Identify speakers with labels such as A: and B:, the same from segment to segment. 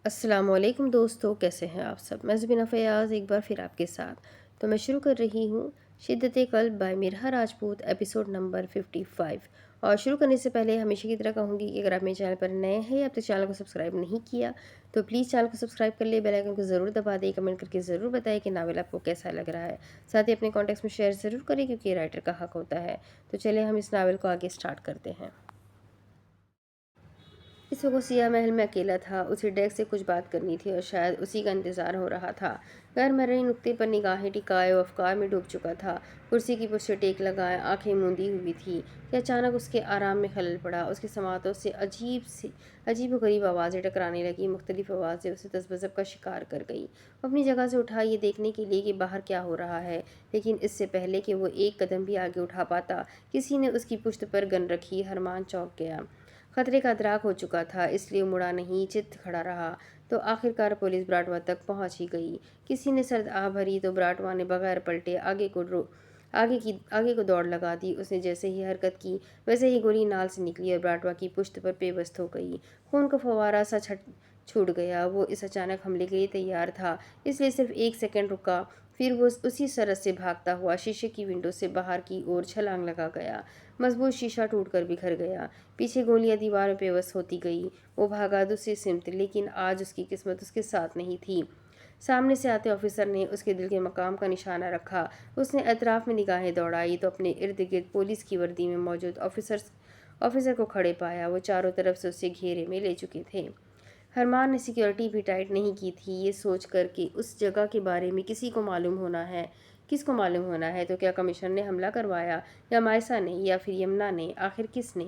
A: السلام علیکم دوستو، کیسے ہیں آپ سب؟ میں زبینہ فیاض ایک بار پھر آپ کے ساتھ تو میں شروع کر رہی ہوں شدت قلب بائی مرحا راجپوت ایپیسوڈ نمبر 55۔ اور شروع کرنے سے پہلے ہمیشہ کی طرح کہوں گی کہ اگر آپ میرے چینل پر نئے ہیں یا اب تک چینل کو سبسکرائب نہیں کیا تو پلیز چینل کو سبسکرائب کر لیں، بیل آئیکن کو ضرور دبا دیں، کمنٹ کر کے ضرور بتائیں کہ ناول آپ کو کیسا لگ رہا ہے، ساتھ ہی اپنے کانٹیکٹس میں شیئر ضرور کریں کیونکہ یہ رائٹر کا حق ہوتا ہے۔ تو چلیں ہم اس ناول کو آگے سٹارٹ کرتے ہیں۔ اس وقت سیاہ محل میں اکیلا تھا، اسے ڈیک سے کچھ بات کرنی تھی اور شاید اسی کا انتظار ہو رہا تھا۔ غیر مرئی نقطے پر نگاہیں ٹکائے وہ افکار میں ڈوب چکا تھا، کرسی کی پشت ٹیک لگائے آنکھیں موندی ہوئی تھی کہ اچانک اس کے آرام میں خلل پڑا۔ اس کے سماعتوں سے عجیب و غریب آوازیں ٹکرانے لگیں، مختلف آوازیں اسے تذبذب کا شکار کر گئی۔ وہ اپنی جگہ سے اٹھا یہ دیکھنے کے لیے کہ باہر کیا ہو رہا ہے، لیکن اس سے پہلے کہ وہ ایک قدم بھی آگے اٹھا پاتا کسی نے اس کی پشت پر گن رکھی۔ ہرمان چونک گیا، خطرے کا ادراک ہو چکا تھا، اس لیے مڑا نہیں، چت کھڑا رہا۔ تو آخرکار پولیس براٹوا تک پہنچ ہی گئی۔ کسی نے سرد آہ بھری تو براٹوا نے بغیر پلٹے آگے کو دوڑ لگا دی۔ اس نے جیسے ہی حرکت کی ویسے ہی گولی نال سے نکلی اور براٹوا کی پشت پر پیوست ہو گئی۔ خون کا فوارہ سا چھوٹ گیا۔ وہ اس اچانک حملے کے لیے تیار تھا، اس لیے صرف ایک سیکنڈ رکا، پھر وہ اسی سرعت سے بھاگتا ہوا شیشے کی ونڈو سے باہر کی اور چھلانگ لگا گیا۔ مضبوط شیشہ ٹوٹ کر بکھر گیا، پیچھے گولیاں دیوار میں پیوست ہوتی گئی۔ وہ بھاگا دوسری سمت، لیکن آج اس کی قسمت اس کے ساتھ نہیں تھی۔ سامنے سے آتے آفیسر نے اس کے دل کے مقام کا نشانہ رکھا۔ اس نے اطراف میں نگاہیں دوڑائی تو اپنے ارد گرد پولیس کی وردی میں موجود آفیسر کو کھڑے پایا۔ وہ چاروں طرف سے اسے گھیرے میں لے چکے تھے۔ ہرمان نے سیکیورٹی بھی ٹائٹ نہیں کی تھی، یہ سوچ کر کہ اس جگہ کے بارے میں کس کو معلوم ہونا ہے۔ تو کیا کمشنر نے حملہ کروایا، یا مائسا نے، یا پھر یمنا نے؟ آخر کس نے؟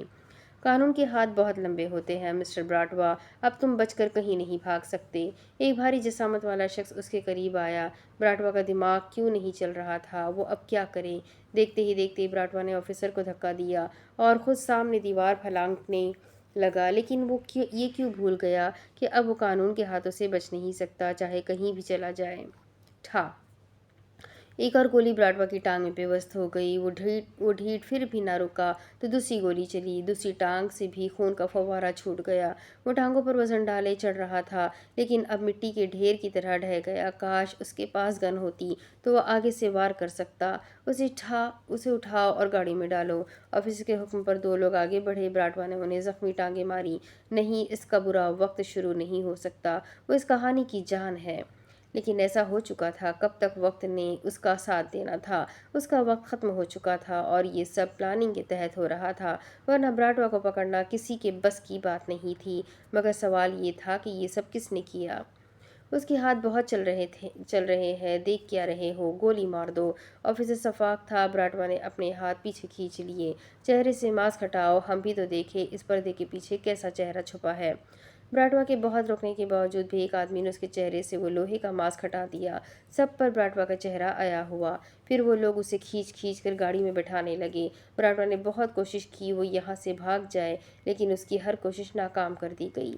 A: قانون کے ہاتھ بہت لمبے ہوتے ہیں مسٹر براٹوا، اب تم بچ کر کہیں نہیں بھاگ سکتے۔ ایک بھاری جسامت والا شخص اس کے قریب آیا۔ براٹوا کا دماغ کیوں نہیں چل رہا تھا، وہ اب کیا کرے؟ دیکھتے ہی دیکھتے براٹوا نے آفیسر کو دھکا دیا اور خود سامنے دیوار پھلانگنے لگا، لیکن وہ یہ کیوں بھول گیا کہ اب وہ قانون کے ہاتھوں سے بچ نہیں سکتا، چاہے کہیں بھی چلا جائے۔ ٹھا! ایک اور گولی براٹوا کی ٹانگ میں پیوست ہو گئی۔ وہ ڈھیٹ پھر بھی نہ رکا تو دوسری گولی چلی، دوسری ٹانگ سے بھی خون کا فوارہ چھوٹ گیا۔ وہ ٹانگوں پر وزن ڈالے چڑھ رہا تھا، لیکن اب مٹی کے ڈھیر کی طرح ڈھہ گیا۔ کاش اس کے پاس گن ہوتی تو وہ آگے سے وار کر سکتا۔ اسے اٹھاؤ اور گاڑی میں ڈالو۔ آفیسر کے حکم پر دو لوگ آگے بڑھے۔ براٹوا نے انہیں زخمی ٹانگیں ماری۔ نہیں، اس کا برا وقت شروع نہیں ہو سکتا، وہ اس کہانی کی جان ہے۔ لیکن ایسا ہو چکا تھا، کب تک وقت نے اس کا ساتھ دینا تھا؟ اس کا وقت ختم ہو چکا تھا اور یہ سب پلاننگ کے تحت ہو رہا تھا، ورنہ براٹوا کو پکڑنا کسی کے بس کی بات نہیں تھی۔ مگر سوال یہ تھا کہ یہ سب کس نے کیا؟ اس کے ہاتھ بہت چل رہے ہیں، دیکھ کیا رہے ہو؟ گولی مار دو۔ آفیسر شفاق تھا۔ براٹوا نے اپنے ہاتھ پیچھے کھینچ لیے۔ چہرے سے ماسک ہٹاؤ، ہم بھی تو دیکھیں اس پردے کے پیچھے کیسا چہرہ چھپا ہے۔ براٹوا کے بہت روکنے کے باوجود بھی ایک آدمی نے اس کے چہرے سے وہ لوہے کا ماسک ہٹا دیا۔ سب پر براٹوا کا چہرہ آیا ہوا۔ پھر وہ لوگ اسے کھینچ کر گاڑی میں بٹھانے لگے۔ براٹوا نے بہت کوشش کی وہ یہاں سے بھاگ جائے، لیکن اس کی ہر کوشش ناکام کر دی گئی۔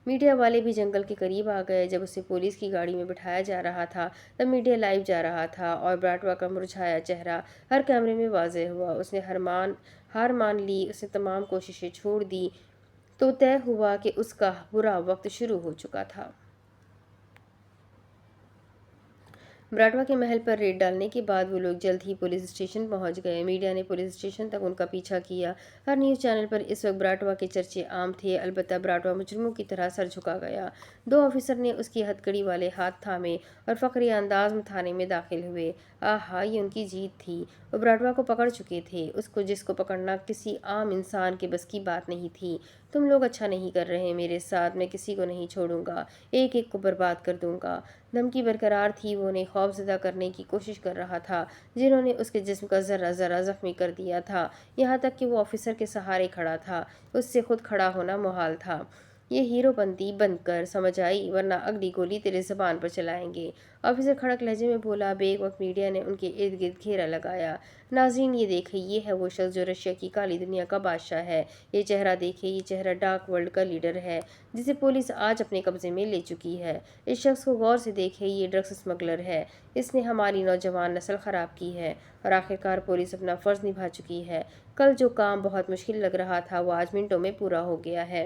A: میڈیا والے بھی جنگل کے قریب آ گئے۔ جب اسے پولیس کی گاڑی میں بٹھایا جا رہا تھا تب میڈیا لائیو جا رہا تھا اور براٹوا کا مرجھایا چہرہ ہر کیمرے میں واضح ہوا۔ اس نے ہار مان لی، اس نے تمام کوششیں چھوڑ دی تو طے ہوا کہ اس کا برا وقت شروع ہو چکا تھا۔ براٹوا کے محل پر ریڈ ڈالنے کے بعد وہ لوگ جلد ہی پولیس اسٹیشن پہنچ گئے۔ میڈیا نے پولیس اسٹیشن تک ان کا پیچھا کیا۔ ہر نیوز چینل پر اس وقت براٹوا کے چرچے عام تھے، البتہ براٹوا مجرموں کی طرح سر جھکا گیا۔ دو آفیسر نے اس کی ہتھکڑی والے ہاتھ تھامے اور فخری انداز میں تھانے میں داخل ہوئے۔ آہا، یہ ان کی جیت تھی۔ وہ براٹوا کو پکڑ چکے تھے، جس کو پکڑنا کسی عام انسان کے بس کی بات نہیں تھی۔ تم لوگ اچھا نہیں کر رہے میرے ساتھ، میں کسی کو نہیں چھوڑوں گا، ایک ایک کو برباد کر دوں گا۔ دھمکی برقرار تھی، وہ انہیں خوفزدہ کرنے کی کوشش کر رہا تھا جنہوں نے اس کے جسم کا ذرہ ذرہ زخمی کر دیا تھا، یہاں تک کہ وہ آفیسر کے سہارے کھڑا تھا، اس سے خود کھڑا ہونا محال تھا۔ یہ ہیرو پنتی بند کر، سمجھ آئی، ورنہ اگلی گولی تیرے زبان پر چلائیں گے۔ آفیسر کھڑک لہجے میں بولا۔ بیک وقت میڈیا نے ان کے ارد گرد گھیرا لگایا۔ ناظرین یہ دیکھیں، یہ ہے وہ شخص جو رشیا کی کالی دنیا کا بادشاہ ہے۔ یہ چہرہ دیکھیں، یہ چہرہ ڈارک ورلڈ کا لیڈر ہے جسے پولیس آج اپنے قبضے میں لے چکی ہے۔ اس شخص کو غور سے دیکھیں، یہ ڈرگس اسمگلر ہے، اس نے ہماری نوجوان نسل خراب کی ہے اور آخرکار پولیس اپنا فرض نبھا چکی ہے۔ کل جو کام بہت مشکل لگ رہا تھا وہ آج منٹوں میں پورا ہو گیا ہے۔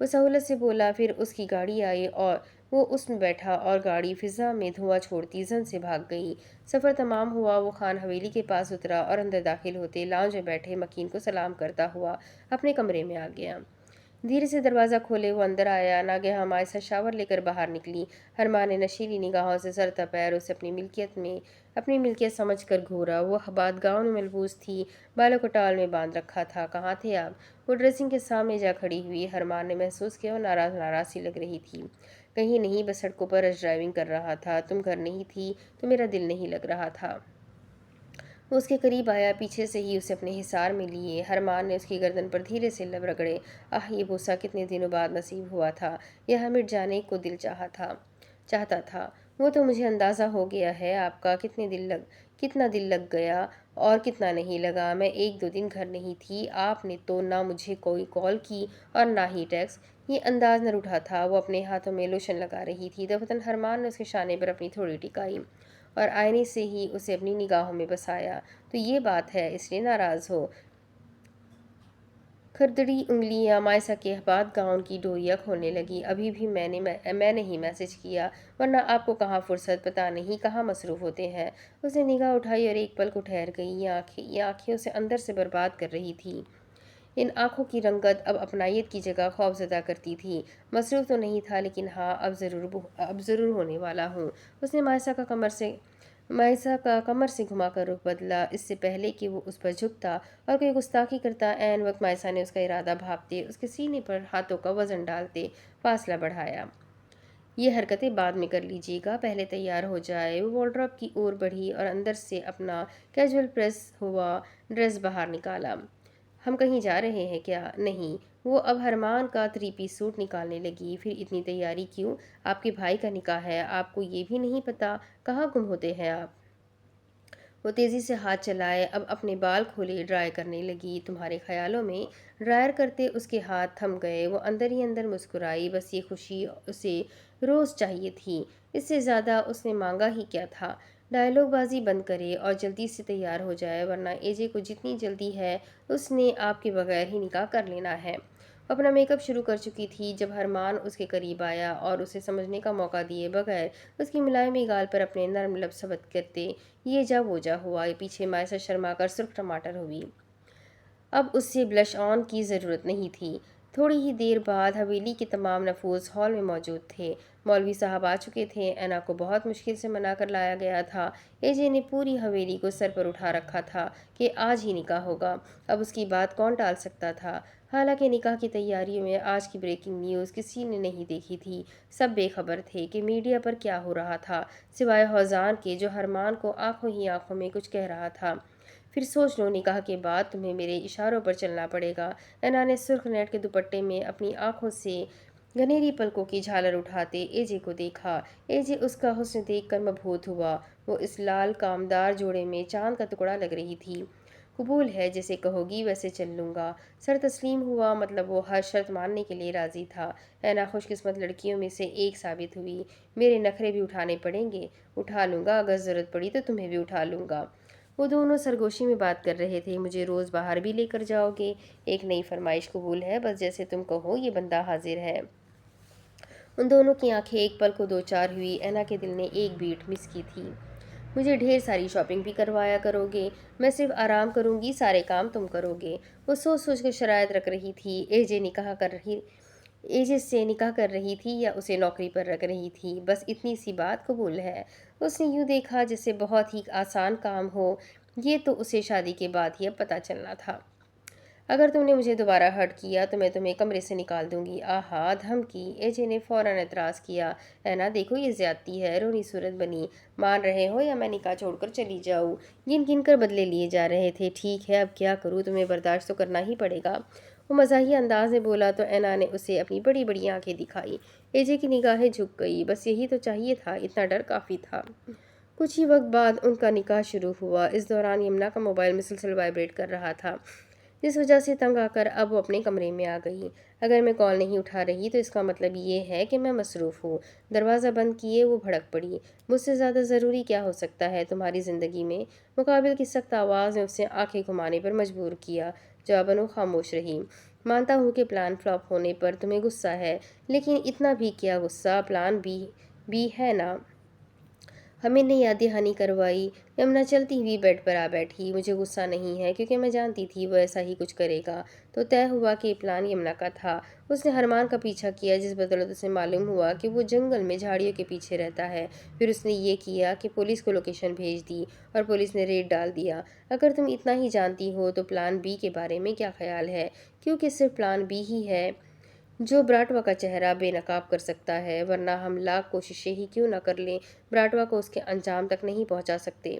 A: وہ سہولت سے بولا۔ پھر اس کی گاڑی آئی اور وہ اس میں بیٹھا اور گاڑی فضا میں دھواں چھوڑتی زن سے بھاگ گئی۔ سفر تمام ہوا۔ وہ خان حویلی کے پاس اترا اور اندر داخل ہوتے لاؤنج میں بیٹھے مکین کو سلام کرتا ہوا اپنے کمرے میں آ گیا۔ دھیرے سے دروازہ کھولے وہ اندر آیا۔ ناگہاں مائسہ شاور لے کر باہر نکلی۔ ہرمان نے نشیلی نگاہوں سے سر تا پیر اسے اپنی ملکیت سمجھ کر گھورا۔ وہ بات گاؤن میں ملبوس تھی، بالوں کو ٹال میں باندھ رکھا تھا۔ کہاں تھے آپ؟ وہ ڈریسنگ کے سامنے جا کھڑی ہوئی۔ ہرمان نے محسوس کیا وہ ناراض سی لگ رہی تھی۔ کہیں نہیں، بس سڑکوں پر رش ڈرائیونگ کر رہا تھا۔ تم گھر نہیں تھی تو میرا دل نہیں لگ رہا تھا۔ وہ اس کے قریب آیا، پیچھے سے ہی اسے اپنے حصار میں لیے۔ ہرمان نے اس کی گردن پر دھیرے سے لب رگڑے۔ یہ بوسہ کتنے دنوں بعد نصیب ہوا تھا۔ یہاں مٹ جانے کو دل چاہتا تھا۔ وہ تو مجھے اندازہ ہو گیا ہے آپ کا کتنا دل لگ گیا اور کتنا نہیں لگا۔ میں 1-2 دن گھر نہیں تھی۔ آپ نے تو نہ مجھے کوئی کال کی اور نہ ہی ٹیکسٹ۔ یہ انداز نہ روٹھا تھا۔ وہ اپنے ہاتھوں میں لوشن لگا رہی تھی۔ دفعتاً ہرمان نے اس کے شانے پر اپنی تھوڑی ٹکائی اور آئینے سے ہی اسے اپنی نگاہوں میں بسایا۔ تو یہ بات ہے، اس لیے ناراض ہو؟ کھردری انگلیاں مائسہ کے بات گاؤن کی ڈوریاں کھولنے لگی۔ ابھی بھی میں نے ہی میسج کیا، ورنہ آپ کو کہاں فرصت، پتہ نہیں کہاں مصروف ہوتے ہیں۔ اس نے نگاہ اٹھائی اور ایک پل کو ٹھہر گئی۔ یہ آنکھیں اسے اندر سے برباد کر رہی تھی۔ ان آنکھوں کی رنگت اب اپنائیت کی جگہ خوف زدہ کرتی تھی۔ مصروف تو نہیں تھا، لیکن ہاں اب ضرور ہونے والا ہوں۔ اس نے مائسہ کا کمر سے گھما کر رخ بدلا، اس سے پہلے کہ وہ اس پر جھکتا اور کوئی گستاخی کرتا۔ عین وقت مائسہ نے اس کا ارادہ بھاپتے، اس کے سینے پر ہاتھوں کا وزن ڈالتے فاصلہ بڑھایا۔ یہ حرکتیں بعد میں کر لیجیے گا، پہلے تیار ہو جائے۔ وہ وارڈروب کی اور بڑھی اور اندر سے اپنا کیجول پریس ہوا ڈریس باہر نکالا۔ ہم کہیں جا رہے ہیں کیا؟ نہیں۔ وہ اب ہرمان کا 3 پیس سوٹ نکالنے لگی۔ پھر اتنی تیاری کیوں؟ آپ کے بھائی کا نکاح ہے، آپ کو یہ بھی نہیں پتہ؟ کہاں گم ہوتے ہیں آپ؟ وہ تیزی سے ہاتھ چلائے، اب اپنے بال کھولے ڈرائی کرنے لگی۔ تمہارے خیالوں میں؟ ڈرائر کرتے اس کے ہاتھ تھم گئے۔ وہ اندر ہی اندر مسکرائی۔ بس یہ خوشی اسے روز چاہیے تھی، اس سے زیادہ اس نے مانگا ہی کیا تھا۔ ڈائیلاگ بازی بند کرے اور جلدی سے تیار ہو جائے، ورنہ اے جے کو جتنی جلدی ہے اس نے آپ کے بغیر ہی نکاح کر لینا ہے۔ وہ اپنا میک اپ شروع کر چکی تھی جب ہرمان اس کے قریب آیا اور اسے سمجھنے کا موقع دیے بغیر اس کی ملائم گال پر اپنے نرم لب ثبت کرتے یہ جا وہ جا ہوا۔ پیچھے مائسہ شرما کر سرخ ٹماٹر ہوئی۔ اب اس سے بلش آن کی ضرورت نہیں تھی۔ تھوڑی ہی دیر بعد حویلی کے تمام نفوذ ہال میں موجود تھے۔ مولوی صاحب آ چکے تھے۔ اینا کو بہت مشکل سے منا کر لایا گیا تھا۔ اے جے نے پوری حویلی کو سر پر اٹھا رکھا تھا کہ آج ہی نکاح ہوگا۔ اب اس کی بات کون ٹال سکتا تھا؟ حالانکہ نکاح کی تیاریوں میں آج کی بریکنگ نیوز کسی نے نہیں دیکھی تھی۔ سب بے خبر تھے کہ میڈیا پر کیا ہو رہا تھا، سوائے ہوزان کے جو ہرمان کو آنکھوں میں کچھ کہہ رہا تھا۔ پھر سوچ لو، نکاح کے بعد تمہیں میرے اشاروں پر چلنا پڑے گا۔ اینا نے سرخ نیٹ کے دوپٹے میں اپنی آنکھوں سے گھنیری پلکوں کی جھالر اٹھاتے اے جے کو دیکھا۔ اے جے اس کا حسن دیکھ کر مبہوت ہوا۔ وہ اس لال کامدار جوڑے میں چاند کا ٹکڑا لگ رہی تھی۔ قبول ہے، جیسے کہو گی ویسے چل لوں گا۔ سر تسلیم ہوا، مطلب وہ ہر شرط ماننے کے لیے راضی تھا۔ اینا خوش قسمت لڑکیوں میں سے ایک ثابت ہوئی۔ میرے نخرے بھی اٹھانے پڑیں گے؟ اٹھا لوں گا، اگر ضرورت پڑی تو تمہیں بھی اٹھا لوں گا۔ وہ دونوں سرگوشی میں بات کر رہے تھے۔ مجھے روز باہر بھی لے کر جاؤ گے؟ ایک نئی فرمائش قبول ہے، بس جیسے تم کہو، یہ بندہ حاضر ہے۔ ان دونوں کی آنکھیں ایک پل کو دو چار ہوئی۔ اینا کے دل نے ایک بیٹ مس کی تھی۔ مجھے ڈھیر ساری شاپنگ بھی کروایا کرو گے؟ میں صرف آرام کروں گی، سارے کام تم کرو گے۔ وہ سوچ کر شرائط رکھ رہی تھی۔ اے جے سے نکاح کر رہی تھی یا اسے نوکری پر رکھ رہی تھی؟ بس اتنی سی بات قبول ہے۔ اس نے یوں دیکھا جیسے بہت ہی آسان کام ہو۔ یہ تو اسے شادی کے بعد ہی اب پتہ چلنا تھا۔ اگر تم نے مجھے دوبارہ ہرٹ کیا تو میں تمہیں کمرے سے نکال دوں گی۔ آہا، دھمکی! اے جے نے فوراً اعتراض کیا۔ اینا دیکھو، یہ زیادتی ہے۔ رونی صورت بنی۔ مان رہے ہو یا میں نکاح چھوڑ کر چلی جاؤں؟ گن کر بدلے لیے جا رہے تھے۔ ٹھیک ہے، اب کیا کروں، تمہیں برداشت تو کرنا ہی پڑے گا۔ وہ مزاحیہ انداز میں بولا تو اینا نے اسے اپنی بڑی بڑی آنکھیں دکھائی۔ اے جے کی نگاہیں جھک گئی۔ بس یہی تو چاہیے تھا، اتنا ڈر کافی تھا۔ کچھ ہی وقت بعد ان کا نکاح شروع ہوا۔ اس دوران یمنا کا موبائل مسلسل وائبریٹ کر رہا تھا، جس وجہ سے تنگ آ کر اب وہ اپنے کمرے میں آ گئی۔ اگر میں کال نہیں اٹھا رہی تو اس کا مطلب یہ ہے کہ میں مصروف ہوں۔ دروازہ بند کیے وہ بھڑک پڑی۔ مجھ سے زیادہ ضروری کیا ہو سکتا ہے تمہاری زندگی میں؟ مقابل کی سخت آواز نے اسے آنکھیں گھمانے پر مجبور کیا۔ جواباً وہ خاموش رہی۔ مانتا ہوں کہ پلان فلاپ ہونے پر تمہیں غصہ ہے، لیکن اتنا بھی کیا غصہ، پلان بھی ہے نا۔ ہمیں نے یاد دہانی کروائی۔ یمنا چلتی ہوئی بیڈ پر آ بیٹھی۔ مجھے غصہ نہیں ہے کیونکہ میں جانتی تھی وہ ایسا ہی کچھ کرے گا، تو طے ہوا کہ یہ پلان یمنا کا تھا۔ اس نے ہرمان کا پیچھا کیا، جس بدولت اسے معلوم ہوا کہ وہ جنگل میں جھاڑیوں کے پیچھے رہتا ہے۔ پھر اس نے یہ کیا کہ پولیس کو لوکیشن بھیج دی اور پولیس نے ریڈ ڈال دیا۔ اگر تم اتنا ہی جانتی ہو تو پلان بی کے بارے میں کیا خیال ہے؟ کیونکہ صرف پلان بی ہی ہے جو براٹوا کا چہرہ بے نقاب کر سکتا ہے، ورنہ ہم لاکھ کوششیں ہی کیوں نہ کر لیں، براٹوا کو اس کے انجام تک نہیں پہنچا سکتے۔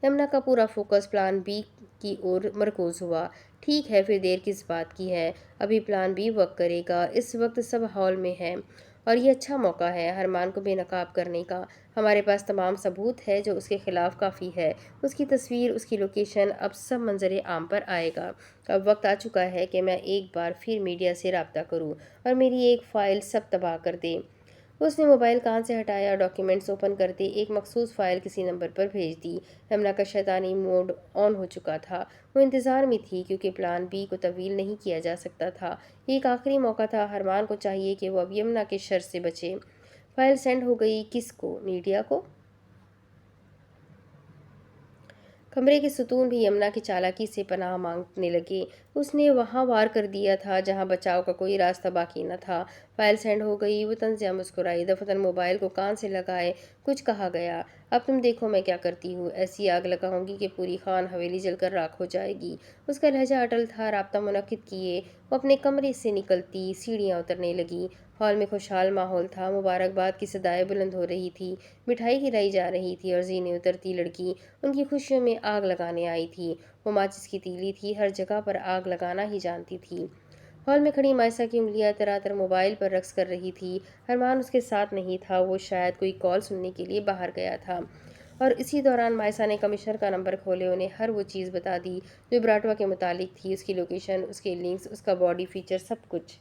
A: یمنا کا پورا فوکس پلان بی کی اور مرکوز ہوا۔ ٹھیک ہے، پھر دیر کس بات کی ہے، ابھی پلان بی ورک کرے گا۔ اس وقت سب ہال میں ہیں اور یہ اچھا موقع ہے ہرمان کو بے نقاب کرنے کا۔ ہمارے پاس تمام ثبوت ہے جو اس کے خلاف کافی ہے، اس کی تصویر، اس کی لوکیشن، اب سب منظر عام پر آئے گا۔ اب وقت آ چکا ہے کہ میں ایک بار پھر میڈیا سے رابطہ کروں اور میری ایک فائل سب تباہ کر دے۔ اس نے موبائل کان سے ہٹایا اور ڈاکیومنٹس اوپن کرتے ایک مخصوص فائل کسی نمبر پر بھیج دی۔ یمنا کا شیطانی موڈ آن ہو چکا تھا۔ وہ انتظار میں تھی کیونکہ پلان بی کو طویل نہیں کیا جا سکتا تھا۔ یہ ایک آخری موقع تھا، ہرمان کو چاہیے کہ وہ اب یمنا کے شر سے بچے۔ فائل سینڈ ہو گئی۔ کس کو؟ میڈیا کو؟ کمرے کے ستون بھی یمنا کی چالاکی سے پناہ مانگنے لگے۔ اس نے وہاں وار کر دیا تھا جہاں بچاؤ کا کوئی راستہ باقی نہ تھا۔ فائل سینڈ ہو گئی۔ وہ طنزیہ مسکرائی، دفتر موبائل کو کان سے لگائے کچھ کہا گیا۔ اب تم دیکھو میں کیا کرتی ہوں، ایسی آگ لگاؤں گی کہ پوری خان حویلی جل کر راکھ ہو جائے گی۔ اس کا لہجہ اٹل تھا۔ رابطہ منعقد کیے وہ اپنے کمرے سے نکلتی سیڑھیاں اترنے لگی۔ ہال میں خوشحال ماحول تھا، مبارکباد کی صدائیں بلند ہو رہی تھی، مٹھائی کھلائی جا رہی تھی اور زینے اترتی لڑکی ان کی خوشیوں میں آگ لگانے آئی تھی۔ وہ ماچس کی تیلی تھی، ہر جگہ پر آگ لگانا ہی جانتی تھی۔ ہال میں کھڑی مائسا کی انگلیاں تراتر موبائل پر رقص کر رہی تھی۔ ہرمان اس کے ساتھ نہیں تھا، وہ شاید کوئی کال سننے کے لیے باہر گیا تھا، اور اسی دوران مائسا نے کمشنر کا نمبر کھولے انہیں ہر وہ چیز بتا دی جو براٹوا کے متعلق تھی، اس کی لوکیشن، اس کے لنکس، اس کا باڈی فیچر، سب کچھ۔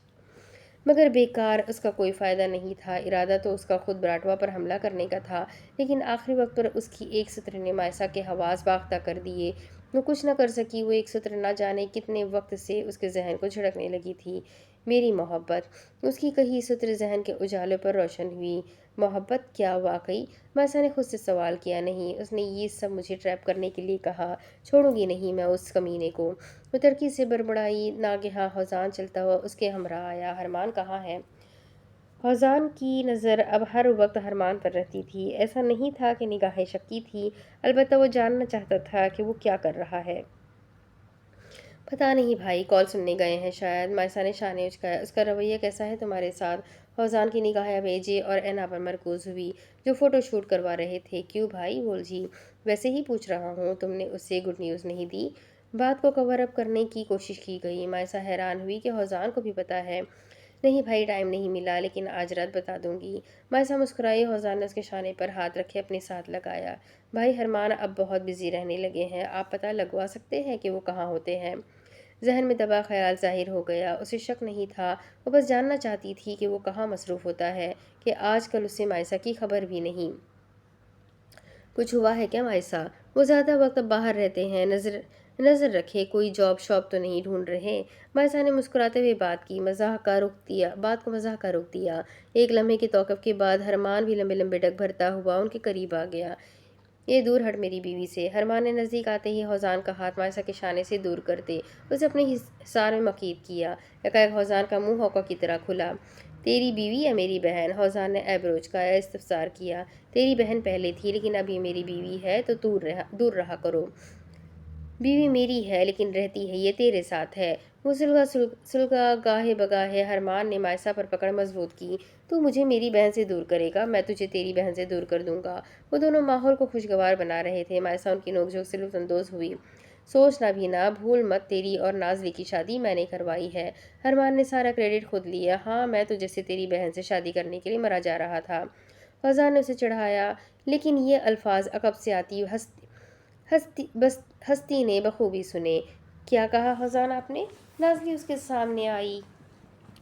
A: مگر بیکار، اس کا کوئی فائدہ نہیں تھا۔ ارادہ تو اس کا خود براٹوا پر حملہ کرنے کا تھا، لیکن آخری وقت پر اس کی ایک سطر نے مائسا کے حواس باختہ کر دیے۔ وہ کچھ نہ کر سکی۔ وہ ایک سطر نہ جانے کتنے وقت سے اس کے ذہن کو جھڑکنے لگی تھی۔ میری محبت۔ اس کی کہی سطر ذہن کے اجالوں پر روشن ہوئی۔ محبت؟ کیا واقعی؟ مائسا نے خود سے سوال کیا۔ نہیں، اس نے یہ سب مجھے ٹریپ کرنے کے لیے کہا، چھوڑوں گی نہیں میں اس کمینے کو۔ وہ ترکی سے بڑبڑائی۔ ناگہاں ہوزان چلتا ہوا اس کے ہمراہ آیا۔ ہرمان کہاں ہے؟ ہوزان کی نظر اب ہر وقت ہرمان پر رہتی تھی۔ ایسا نہیں تھا کہ نگاہیں شکی تھی، البتہ وہ جاننا چاہتا تھا کہ وہ کیا کر رہا ہے۔ پتہ نہیں بھائی، کال سننے گئے ہیں شاید۔ مائسا نے شانے اچکایا۔ اس کا رویہ کیسا ہے تمہارے ساتھ؟ ہوزان کی نگاہیں اب ایجے اور اینا پر مرکوز ہوئی جو فوٹو شوٹ کروا رہے تھے۔ کیوں بھائی؟ بول جی، ویسے ہی پوچھ رہا ہوں۔ تم نے اسے گڈ نیوز نہیں دی؟ بات کو کور اپ کرنے کی کوشش کی گئی۔ مائسا حیران ہوئی کہ ہوزان کو بھی پتہ ہے۔ نہیں بھائی، ٹائم نہیں ملا، لیکن آج رات بتا دوں گی۔ مائسا مسکرائی۔ ہوزان نے اس کے شانے پر ہاتھ رکھے اپنے ساتھ لگایا۔ بھائی ہرمان اب بہت بزی رہنے لگے ہیں، آپ پتہ لگوا سکتے ہیں کہ وہ کہاں ہوتے ہیں؟ ذہن میں دبا خیال ظاہر ہو گیا۔ اسے شک نہیں تھا، وہ بس جاننا چاہتی تھی کہ وہ کہاں مصروف ہوتا ہے، کہ آج کل اسے مائسا کی خبر بھی نہیں۔ کچھ ہوا ہے کیا مائسا؟ وہ زیادہ وقت اب باہر رہتے ہیں، نظر رکھے کوئی جاب شاپ تو نہیں ڈھونڈ رہے؟ مائسا نے مسکراتے ہوئے بات کو مزاح کا رخ دیا۔ ایک لمحے کے توقف کے بعد ہرمان بھی لمبے لمبے ڈگ بھرتا ہوا ان کے قریب آ گیا۔ یہ دور ہٹ میری بیوی سے۔ ہرمان نے نزدیک آتے ہی ہوزان کا ہاتھ مائسا کے شانے سے دور کرتے اسے اپنے حصار میں مقید کیا۔ یکایک ہوزان کا منہ ہوکا کی طرح کھلا۔ تیری بیوی یا میری بہن؟ ہوزان نے ایب اچکایا، استفسار کیا۔ تیری بہن پہلے تھی، لیکن اب یہ میری بیوی ہے، تو دور رہا کرو۔ بیوی میری ہے لیکن رہتی ہے یہ تیرے ساتھ ہے۔ وہ سلگا گاہے بگاہے۔ ہرمان نے مائسا پر پکڑ مضبوط کی۔ تو مجھے میری بہن سے دور کرے گا، میں تجھے تیری بہن سے دور کر دوں گا۔ وہ دونوں ماحول کو خوشگوار بنا رہے تھے۔ مائسا ان کی نوک جھوک سے لطف اندوز ہوئی۔ سوچنا بھی نہ بھول مت، تیری اور نازلی کی شادی میں نے کروائی ہے۔ ہرمان نے سارا کریڈٹ خود لیا۔ ہاں، میں تو جیسے تیری بہن سے شادی کرنے کے لیے مرا جا رہا تھا۔ ہوزان نے اسے چڑھایا۔ لیکن یہ الفاظ عقب سے آتی ہستی نے بخوبی سنے۔ کیا کہا ہوزان آپ نے؟ نازلی اس کے سامنے آئی۔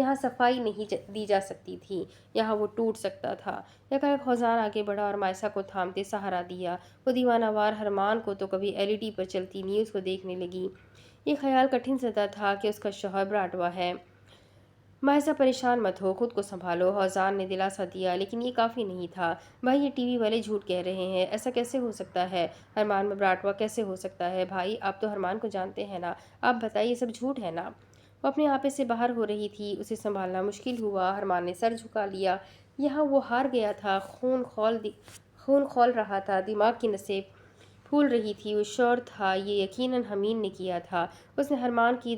A: یہاں صفائی نہیں دی جا سکتی تھی، یہاں وہ ٹوٹ سکتا تھا۔ یکایک خزان آگے بڑھا اور مائسا کو تھامتے سہارا دیا۔ وہ دیوانہ وار حرمان کو تو کبھی LED پر چلتی نیوز کو دیکھنے لگی۔ یہ خیال کٹھن زدہ تھا کہ اس کا شوہر براٹوا ہے۔ مائسا پریشان مت ہو، خود کو سنبھالو، خزان نے دلاسا دیا، لیکن یہ کافی نہیں تھا۔ بھائی یہ TV والے جھوٹ کہہ رہے ہیں، ایسا کیسے ہو سکتا ہے؟ حرمان میں براٹوا کیسے ہو سکتا ہے؟ بھائی آپ تو حرمان کو جانتے ہیں نا، آپ بتائیے یہ سب جھوٹ ہے نا؟ وہ اپنے آپے سے باہر ہو رہی تھی، اسے سنبھالنا مشکل ہوا۔ حرمان نے سر جھکا لیا، یہاں وہ ہار گیا تھا، خون کھول رہا تھا، دماغ کی نسیں پھول رہی تھی۔ وہ شور تھا، یہ یقیناً حمین نے کیا تھا، اس نے حرمان کی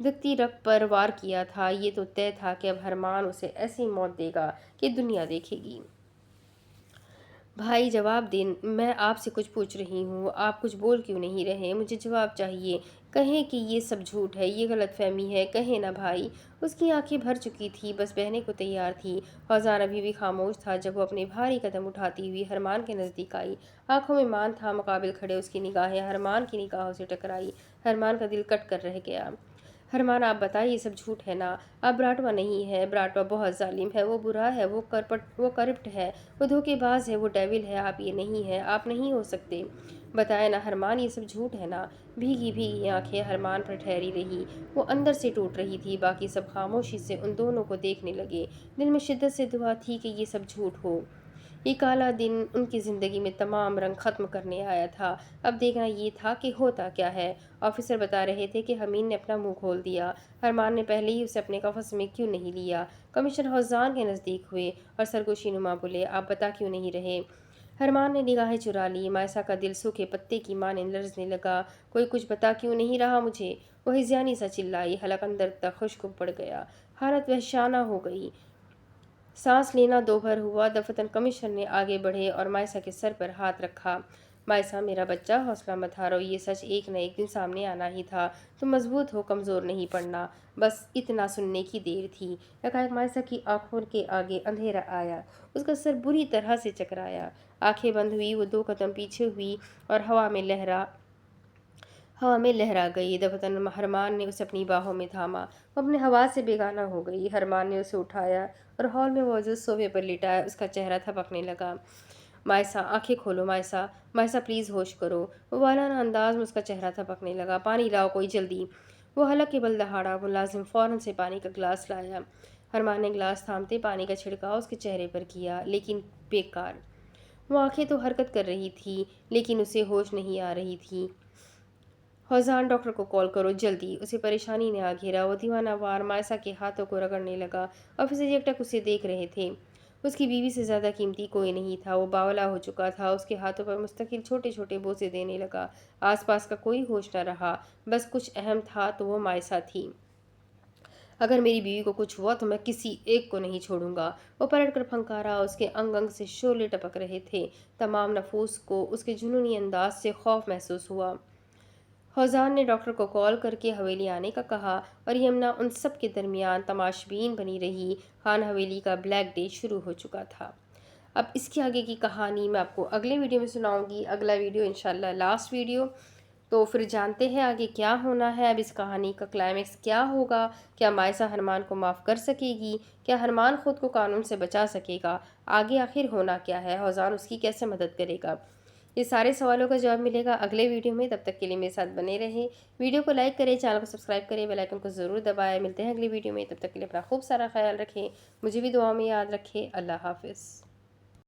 A: دھکتی رگ پر وار کیا تھا۔ یہ تو طے تھا کہ اب حرمان اسے ایسی موت دے گا کہ دنیا دیکھے گی۔ بھائی جواب دیں، میں آپ سے کچھ پوچھ رہی ہوں، آپ کچھ بول کیوں نہیں رہے؟ مجھے جواب چاہیے، کہیں کہ یہ سب جھوٹ ہے، یہ غلط فہمی ہے، کہیں نا بھائی؟ اس کی آنکھیں بھر چکی تھی، بس بہنے کو تیار تھی۔ خزان ابھی بھی خاموش تھا جب وہ اپنے بھاری قدم اٹھاتی ہوئی حرمان کے نزدیک آئی۔ آنکھوں میں مان تھا، مقابل کھڑے اس کی نگاہیں حرمان کی نگاہوں سے ٹکرائی۔ حرمان کا دل کٹ کر رہ گیا۔ حرمان آپ بتائیں یہ سب جھوٹ ہے نا؟ اب براٹوا نہیں ہے، براٹوا بہت ظالم ہے، وہ برا ہے، وہ کرپٹ ہے، وہ دھوکے باز ہے، وہ ڈیول ہے، آپ یہ نہیں ہیں، آپ نہیں ہو سکتے۔ بتائیں نا حرمان یہ سب جھوٹ ہے نا؟ بھیگی آنکھیں حرمان پر ٹھہری رہی، وہ اندر سے ٹوٹ رہی تھی۔ باقی سب خاموشی سے ان دونوں کو دیکھنے لگے۔ دل میں شدت سے دعا تھی کہ یہ سب جھوٹ ہو۔ یہ کالا دن ان کی زندگی میں تمام رنگ ختم کرنے آیا تھا، اب دیکھنا یہ تھا کہ ہوتا کیا ہے۔ آفیسر بتا رہے تھے کہ حمین نے اپنا منہ کھول دیا، حرمان نے پہلے ہی اسے اپنے قفس میں کیوں نہیں لیا۔ کمشنر خزان کے نزدیک ہوئے اور سرگوشی نما بولے، آپ بتا کیوں نہیں رہے؟ حرمان نے نگاہیں چرا لی، مائسا کا دل سوکھے پتے کی مانند لرزنے لگا۔ کوئی کچھ بتا کیوں نہیں رہا مجھے؟ وہ ہذیانی سا چلائی، حلق اندر تک خشک پڑ گیا، حالت وحشیانہ ہو گئی۔ سانس لینا دوبھر ہوا۔ دفتر کمشنر نے آگے بڑھے اور مائسا کے سر پر ہاتھ رکھا۔ مائسا میرا بچہ، حوصلہ مت ہارو، یہ سچ ایک نہ ایک دن سامنے آنا ہی تھا، تم مضبوط ہو، کمزور نہیں پڑنا، بس اتنا سننے کی دیر تھی۔ یکایک مائسا کی آنکھوں کے آگے اندھیرا آیا، اس کا سر بری طرح سے چکرایا، آنکھیں بند ہوئی، وہ 2 قدم پیچھے ہوئی اور ہوا میں لہرا گئی۔ دفتر حرمان نے اسے اپنی باہوں میں تھاما، وہ اپنے حواس سے بیگانہ ہو گئی۔ حرمان نے اسے اٹھایا اور ہال میں موجود صوفے پر لٹایا، اس کا چہرہ تھپکنے لگا۔ مائسا آنکھیں کھولو، مائسا پلیز ہوش کرو۔ وہ والانہ انداز میں اس کا چہرہ تھپکنے لگا۔ پانی لاؤ کوئی، جلدی۔ وہ حلق کے بل دہاڑا، ملازم فوراً سے پانی کا گلاس لایا۔ حرمان نے گلاس تھامتے پانی کا چھڑکاؤ اس کے چہرے پر کیا، لیکن بیکار۔ وہ آنکھیں تو حرکت کر رہی تھی لیکن اسے ہوش نہیں آ رہی تھی۔ خزان ڈاکٹر کو کال کرو، جلدی۔ اسے پریشانی نے آ گھیرا، وہ دیوانہ وار مائسا کے ہاتھوں کو رگڑنے لگا۔ آفیسر یکٹک اسے دیکھ رہے تھے، اس کی بیوی سے زیادہ قیمتی کوئی نہیں تھا، وہ باولا ہو چکا تھا، اس کے ہاتھوں پر مستقل چھوٹے چھوٹے بوسے دینے لگا۔ آس پاس کا کوئی ہوش نہ رہا، بس کچھ اہم تھا تو وہ مائسا تھی۔ اگر میری بیوی کو کچھ ہوا تو میں کسی ایک کو نہیں چھوڑوں گا، وہ پلٹ کر پھنکارا، اس کے انگ انگ سے شعلے ٹپک رہے تھے۔ تمام نفوس کو اس کے جنونی انداز سے خوف محسوس ہوا۔ خزان نے ڈاکٹر کو کال کر کے حویلی آنے کا کہا اور یمنا ان سب کے درمیان تماشبین بنی رہی۔ خان حویلی کا بلیک ڈے شروع ہو چکا تھا۔ اب اس کے آگے کی کہانی میں آپ کو اگلے ویڈیو میں سناؤں گی، اگلا ویڈیو انشاءاللہ لاسٹ ویڈیو۔ تو پھر جانتے ہیں آگے کیا ہونا ہے، اب اس کہانی کا کلائمیکس کیا ہوگا، کیا مائسا حرمان کو معاف کر سکے گی، کیا حرمان خود کو قانون سے بچا سکے گا، آگے آخر ہونا کیا ہے، خزان اس کی کیسے مدد کرے گا، یہ سارے سوالوں کا جواب ملے گا اگلے ویڈیو میں۔ تب تک کے لیے میرے ساتھ بنے رہیں، ویڈیو کو لائک کریں، چینل کو سبسکرائب کریں، بیل آئیکن کو ضرور دبائیں۔ ملتے ہیں اگلی ویڈیو میں، تب تک کے لیے اپنا خوب سارا خیال رکھیں، مجھے بھی دعاؤں میں یاد رکھیں۔ اللہ حافظ۔